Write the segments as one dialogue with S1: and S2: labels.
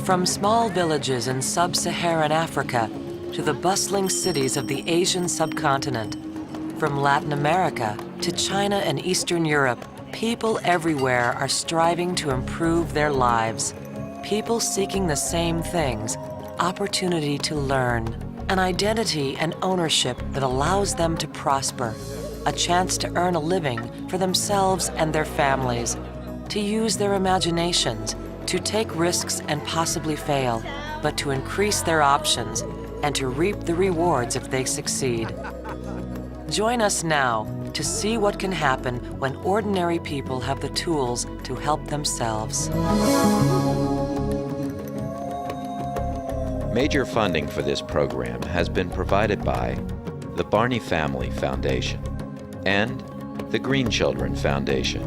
S1: From small villages in sub-Saharan Africa to the bustling cities of the Asian subcontinent, from Latin America to China and Eastern Europe, people everywhere are striving to improve their lives. People seeking the same things: opportunity to learn, an identity and ownership that allows them to prosper, a chance to earn a living for themselves and their families, to use their imaginations, to take risks and possibly fail, but to increase their options and to reap the rewards if they succeed. Join us now to see what can happen when ordinary people have the tools to help themselves.
S2: Major funding for this program has been provided by the Barney Family Foundation and the Green Children Foundation.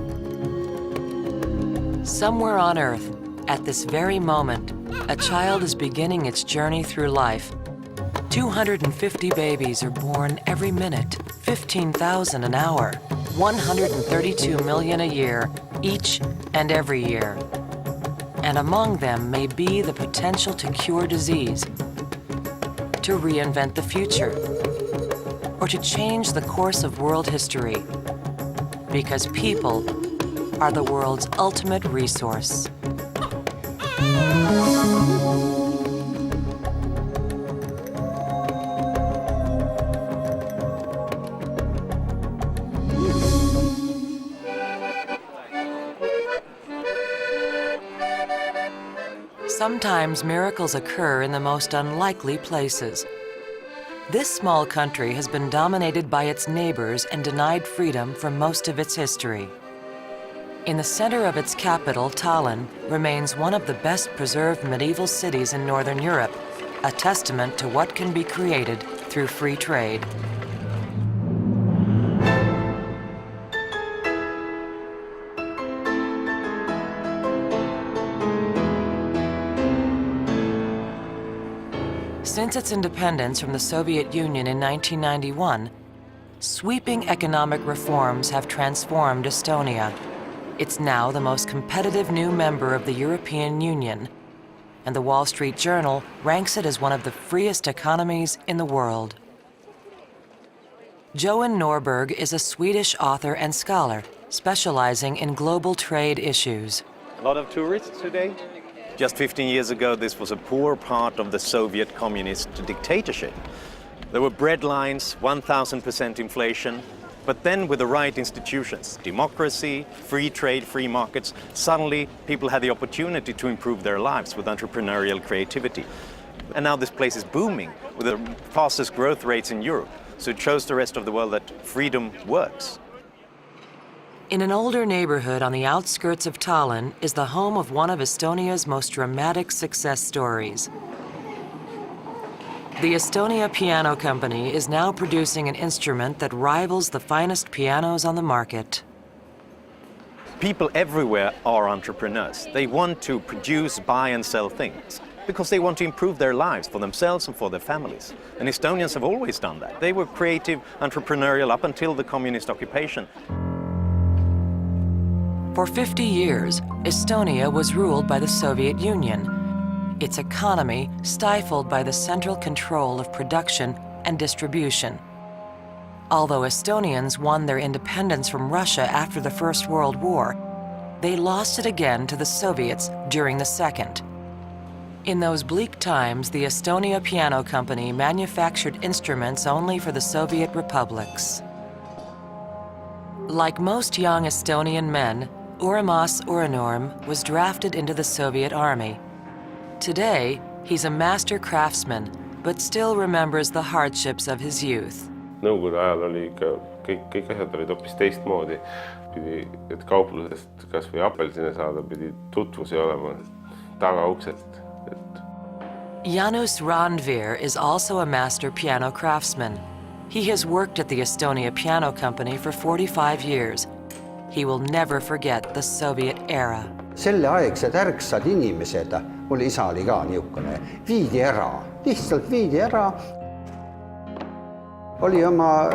S1: Somewhere on Earth, at this very moment, a child is beginning its journey through life. 250 babies are born every minute, 15,000 an hour, 132 million a year, each and every year. And among them may be the potential to cure disease, to reinvent the future, or to change the course of world history. Because people are the world's ultimate resource. Sometimes miracles occur in the most unlikely places. This small country has been dominated by its neighbors and denied freedom for most of its history. In the center of its capital, Tallinn remains one of the best preserved medieval cities in Northern Europe, a testament to what can be created through free trade. Since its independence from the Soviet Union in 1991, sweeping economic reforms have transformed Estonia. It's now the most competitive new member of the European Union, and the Wall Street Journal ranks it as one of the freest economies in the world. Johan Norberg is a Swedish author and scholar specializing in global trade issues.
S3: A lot of tourists today. Just 15 years ago, this was a poor part of the Soviet communist dictatorship. There were bread lines, 1,000% inflation, but then with the right institutions, democracy, free trade, free markets, suddenly people had the opportunity to improve their lives with entrepreneurial creativity. And now this place is booming with the fastest growth rates in Europe. So it shows the rest of the world that freedom works.
S1: In an older neighborhood on the outskirts of Tallinn is the home of one of Estonia's most dramatic success stories. The Estonia Piano Company is now producing an instrument that rivals the finest pianos on the market.
S3: People everywhere are entrepreneurs. They want to produce, buy and sell things because they want to improve their lives for themselves and for their families. And Estonians have always done that. They were creative, entrepreneurial up until the communist occupation.
S1: For 50 years, Estonia was ruled by the Soviet Union, its economy stifled by the central control of production and distribution. Although Estonians won their independence from Russia after the First World War, they lost it again to the Soviets during the Second. In those bleak times, the Estonia Piano Company manufactured instruments only for the Soviet republics. Like most young Estonian men, Urmas Uranorm was drafted into the Soviet army. Today, he's a master craftsman, but still remembers the hardships of his youth.
S4: Nõukogude ajal oli ikka kõik asjad olid hoopis teistmoodi. Pidi, et kauplusest kas või apelsine saada, pidi tutvusi olema tagauksest.
S1: Janus Randveer is also a master piano craftsman. He has worked at the Estonia Piano Company for 45 years. He will never forget the Soviet era.
S5: Selleaegsed ärksad inimesed, mul isa oli ka niisugune, viidi ära, lihtsalt viidi ära. Oli oma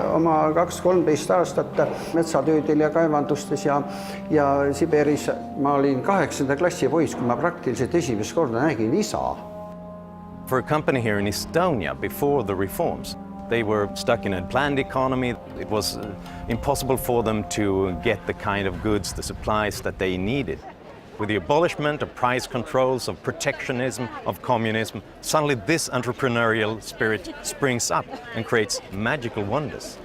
S5: 2-13 aastat metsatöödel ja kaevandustes ja Siberis ma olin 8. klassi poiss, kui ma praktiliselt esimest korda nägin isa.
S3: For a company here in Estonia, before the reforms, they were stuck in a planned economy. It was impossible for them to get the kind of goods, the supplies that they needed. With the abolishment of price controls, of protectionism, of communism, suddenly this entrepreneurial spirit springs up and creates magical wonders.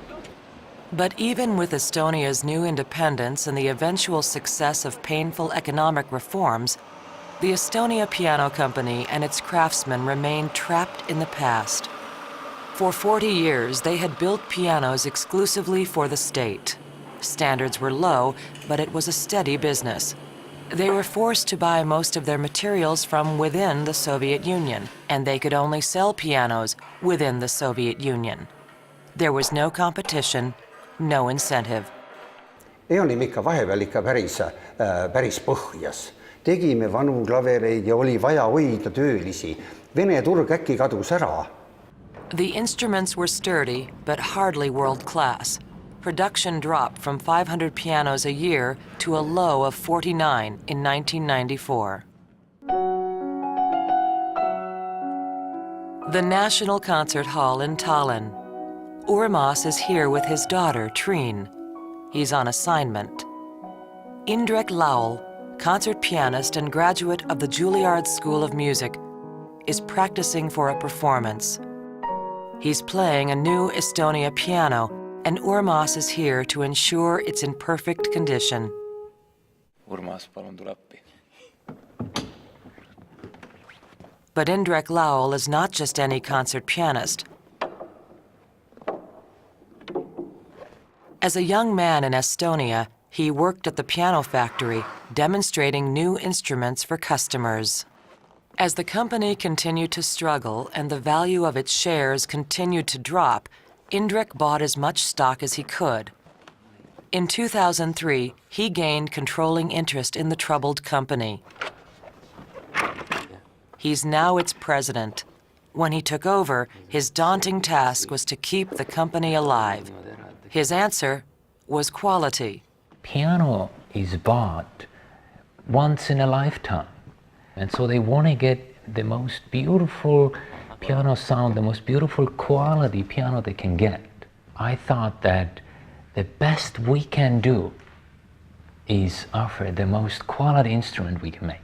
S1: But even with Estonia's new independence and the eventual success of painful economic reforms, the Estonia Piano Company and its craftsmen remained trapped in the past. For 40 years, they had built pianos exclusively for the state. Standards were low, but it was a steady business. They were forced to buy most of their materials from within the Soviet Union, and they could only sell pianos within the Soviet Union. There was no competition, no incentive.
S5: Me olime ikka vahepeal ikka päris põhjas. Tegime vanu klavereid ja oli vaja hoida töölisi. Vene turg äkki kadus ära.
S1: The instruments were sturdy, but hardly world-class. Production dropped from 500 pianos a year to a low of 49 in 1994. The National Concert Hall in Tallinn. Urmas is here with his daughter, Triin. He's on assignment. Indrek Laul, concert pianist and graduate of the Juilliard School of Music, is practicing for a performance. He's playing a new Estonia piano, and Urmas is here to ensure it's in perfect condition.
S6: Urmas, palun tule appi.
S1: But Indrek Laul is not just any concert pianist. As a young man in Estonia, he worked at the piano factory, demonstrating new instruments for customers. As the company continued to struggle and the value of its shares continued to drop, Indrek bought as much stock as he could. In 2003, he gained controlling interest in the troubled company. He's now its president. When he took over, his daunting task was to keep the company alive. His answer was quality.
S7: Piano is bought once in a lifetime, and so they want to get the most beautiful piano sound, the most beautiful quality piano they can get. I thought that the best we can do is offer the most quality instrument we can make.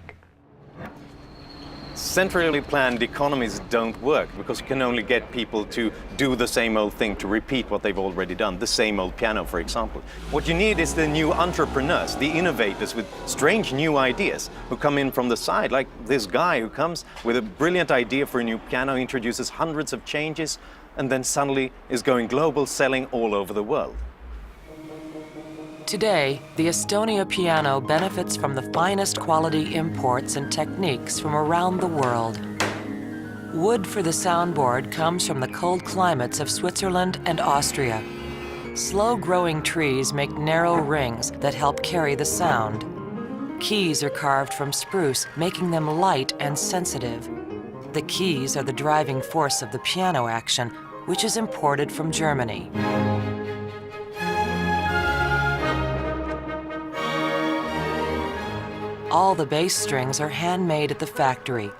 S3: Centrally planned economies don't work because you can only get people to do the same old thing, to repeat what they've already done, the same old piano, for example. What you need is the new entrepreneurs, the innovators with strange new ideas who come in from the side, like this guy who comes with a brilliant idea for a new piano, introduces hundreds of changes, and then suddenly is going global, selling all over the world.
S1: Today, the Estonia piano benefits from the finest quality imports and techniques from around the world. Wood for the soundboard comes from the cold climates of Switzerland and Austria. Slow-growing trees make narrow rings that help carry the sound. Keys are carved from spruce, making them light and sensitive. The keys are the driving force of the piano action, which is imported from Germany. All the bass strings are handmade at the factory.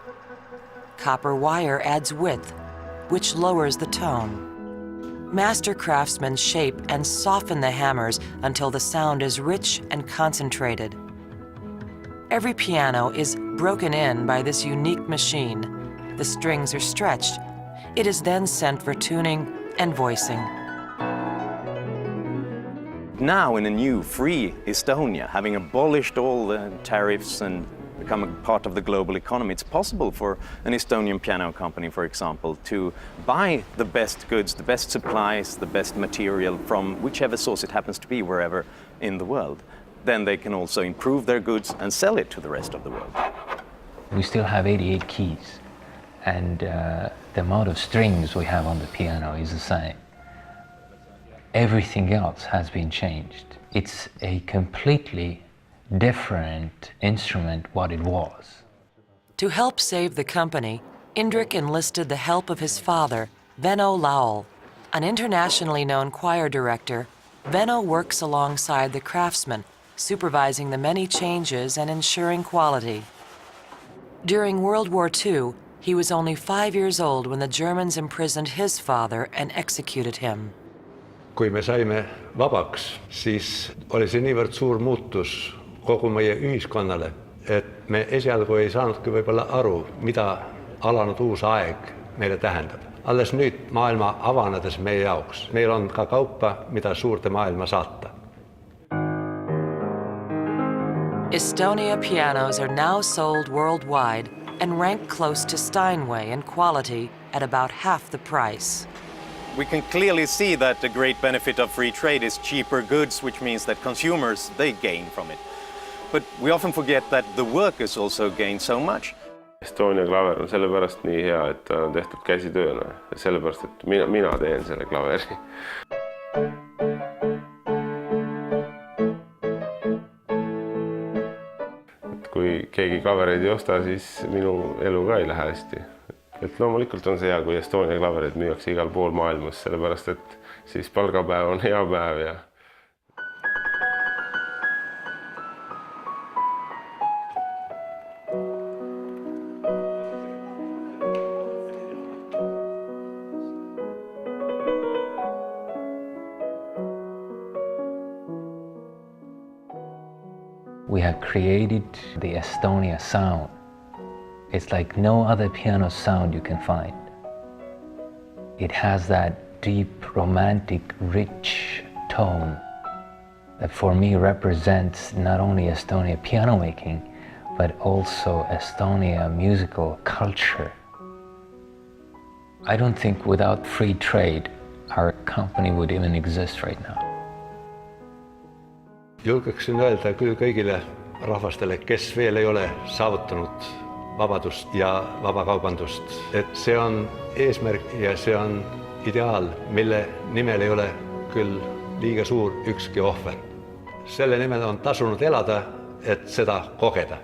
S1: Copper wire adds width, which lowers the tone. Master craftsmen shape and soften the hammers until the sound is rich and concentrated. Every piano is broken in by this unique machine. The strings are stretched. It is then sent for tuning and voicing.
S3: Now, in a new, free Estonia, having abolished all the tariffs and become a part of the global economy, it's possible for an Estonian piano company, for example, to buy the best goods, the best supplies, the best material from whichever source it happens to be, wherever in the world. Then they can also improve their goods and sell it to the rest of the world.
S7: We still have 88 keys, and the amount of strings we have on the piano is the same. Everything else has been changed. It's a completely different instrument what it was.
S1: To help save the company, Indrek enlisted the help of his father, Venno Laul, An internationally known choir director, Venno works alongside the craftsmen, supervising the many changes and ensuring quality. During World War II, he was only 5 years old when the Germans imprisoned his father and executed him.
S8: Kui me saime vabaks, siis oli see niivõrd suur muutus kogu meie ühiskonnale, et me esialgu ei saanudki võib-olla aru, mida alanud uus aeg meile tähendab. Alles nüüd maailma avanedes meie jaoks. Meil on ka kaupa, mida suurde maailma saata.
S1: Estonia pianos are now sold worldwide and rank close to Steinway in quality at about half the price.
S3: We can clearly see that the great benefit of free trade is cheaper goods, which means that consumers, they gain from it. But we often forget that the workers also gain so much.
S4: Estonia klaver on sellepärast nii hea, et ta on tehtud käsitööna. Sellepärast, et mina teen selle klaveri. Et kui keegi klavereid ei osta, siis minu elu ka ei lähe hästi. Et loomulikult on see hea, kui Estonia klaverid müüakse igal pool maailmas, sellepärast, et siis palgapäev on hea päev ja
S7: We have created the Estonia sound. It's like no other piano sound you can find. It has that deep, romantic, rich tone that for me represents not only Estonia piano making, but also Estonia musical culture. I don't think without free trade, our company would even exist right now.
S8: Julgeksin öelda küll kõigile rahvastele, kes veel ei ole saavutanud vabadust ja vabakaubandust, et see on eesmärk ja see on ideaal, mille nimel ei ole küll liiga suur ükski ohver. Selle nimel on tasunud elada, et seda kogeda.